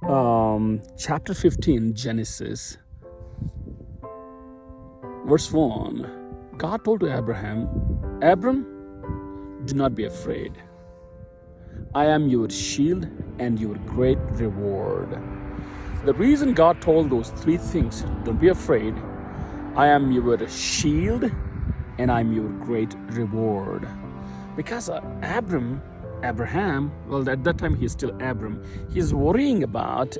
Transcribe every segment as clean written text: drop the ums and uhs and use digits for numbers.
chapter 15, Genesis, verse 1, God told to Abraham, Abram, do not be afraid. I am your shield and your great reward. The reason God told those three things, don't be afraid, I am your shield and I'm your great reward. Because Abraham, well, at that time he's still Abram, he's worrying about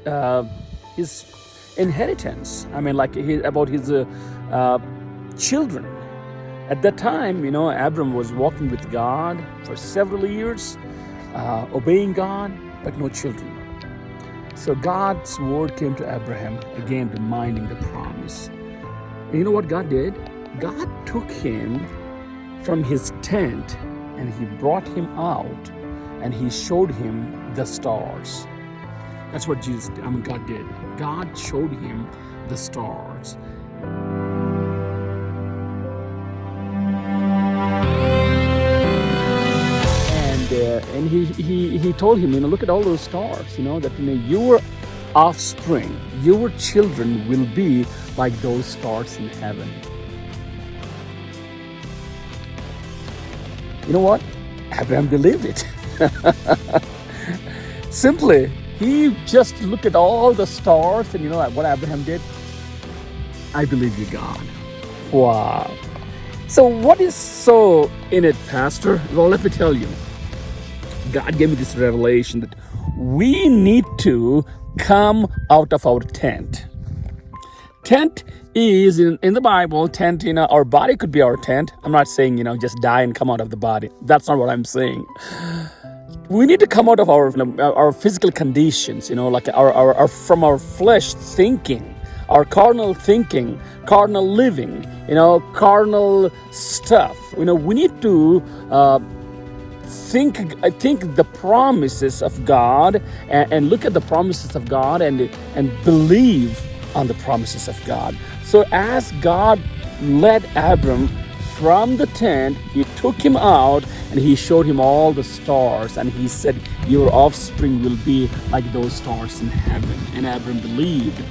his inheritance. I mean, about his children. At that time, Abram was walking with God for several years, obeying God, but no children. So God's word came to Abraham, again reminding the promise. And you know what God did? God took him from his tent and he brought him out and he showed him the stars. That's what God did. God showed him the stars. And he told him, look at all those stars, that your offspring, your children will be like those stars in heaven. You know what? Abraham believed it. Simply, he just looked at all the stars, and what Abraham did? I believe you, God. Wow. So what is so in it, Pastor? Well, let me tell you. God gave me this revelation that we need to come out of our tent. Tent is, in the Bible, tent, our body could be our tent. I'm not saying, just die and come out of the body. That's not what I'm saying. We need to come out of our physical conditions, like our from our flesh thinking, our carnal thinking, carnal living, carnal stuff. We need to think the promises of God and look at the promises of God and believe on the promises of God. So as God led Abram from the tent, he took him out and he showed him all the stars, and he said, your offspring will be like those stars in heaven. And Abram believed.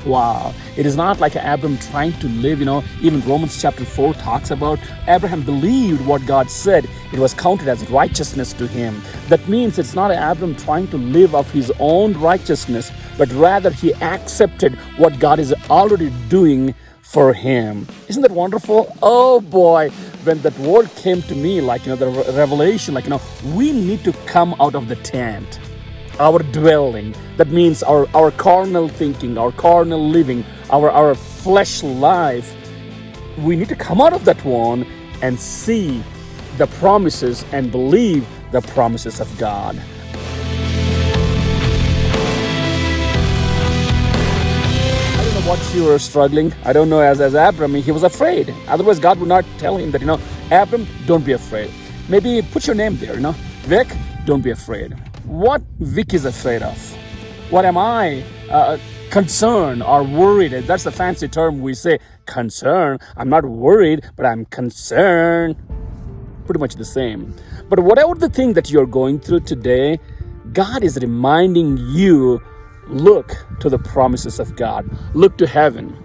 Wow. It is not like Abram trying to live, even Romans chapter 4 talks about Abraham believed what God said. It was counted as righteousness to him. That means it's not Abram trying to live of his own righteousness, but rather he accepted what God is already doing for him. Isn't that wonderful? Oh boy, when that word came to me, the revelation, we need to come out of the tent. Our dwelling, that means our carnal thinking, our carnal living, our flesh life. We need to come out of that one and see the promises and believe the promises of God. I don't know what you are struggling. I don't know, as Abram, he was afraid. Otherwise, God would not tell him that, Abram, don't be afraid. Maybe put your name there, Vic, don't be afraid. What Vic is afraid of? What am I concerned or worried? That's the fancy term we say, concern. I'm not worried, but I'm concerned. Pretty much the same. But whatever the thing that you're going through today, God is reminding you, look to the promises of God. Look to heaven.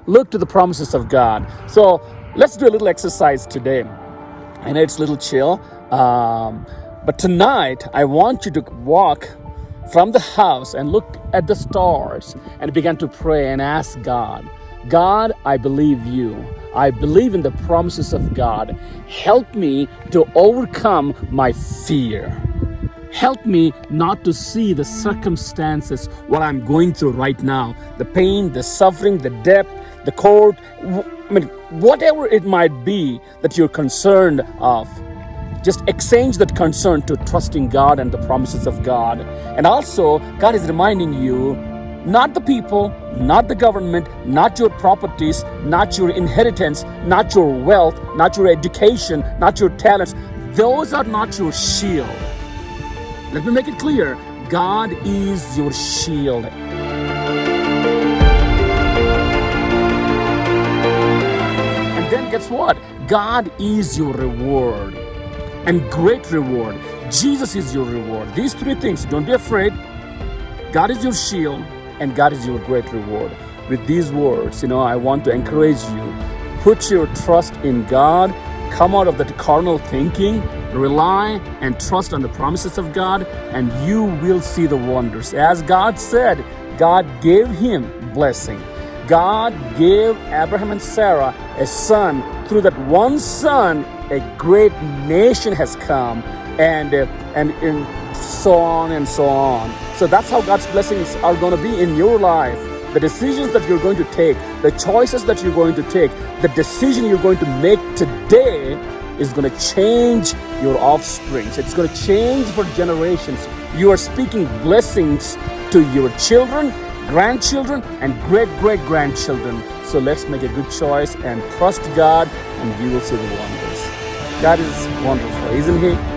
Look to the promises of God. So let's do a little exercise today. I know it's a little chill. But tonight, I want you to walk from the house and look at the stars and begin to pray and ask God, God, I believe you. I believe in the promises of God. Help me to overcome my fear. Help me not to see the circumstances, what I'm going through right now, the pain, the suffering, the debt, the court, whatever it might be that you're concerned of. Just exchange that concern to trusting God and the promises of God. And also, God is reminding you, not the people, not the government, not your properties, not your inheritance, not your wealth, not your education, not your talents. Those are not your shield. Let me make it clear. God is your shield. And then guess what? God is your reward. And great reward. Jesus is your reward. These three things, don't be afraid. God is your shield and God is your great reward. With these words, I want to encourage you. Put your trust in God. Come out of that carnal thinking. Rely and trust on the promises of God, and you will see the wonders. As God said, God gave him blessing. God gave Abraham and Sarah a son. Through that one son, a great nation has come, and so on and so on. So that's how God's blessings are going to be in your life. The decisions that you're going to take, the choices that you're going to take, the decision you're going to make today is going to change your offspring. It's going to change for generations. You are speaking blessings to your children, grandchildren, and great-great-grandchildren. So let's make a good choice and trust God, and you will see the wonders. God is wonderful, isn't He?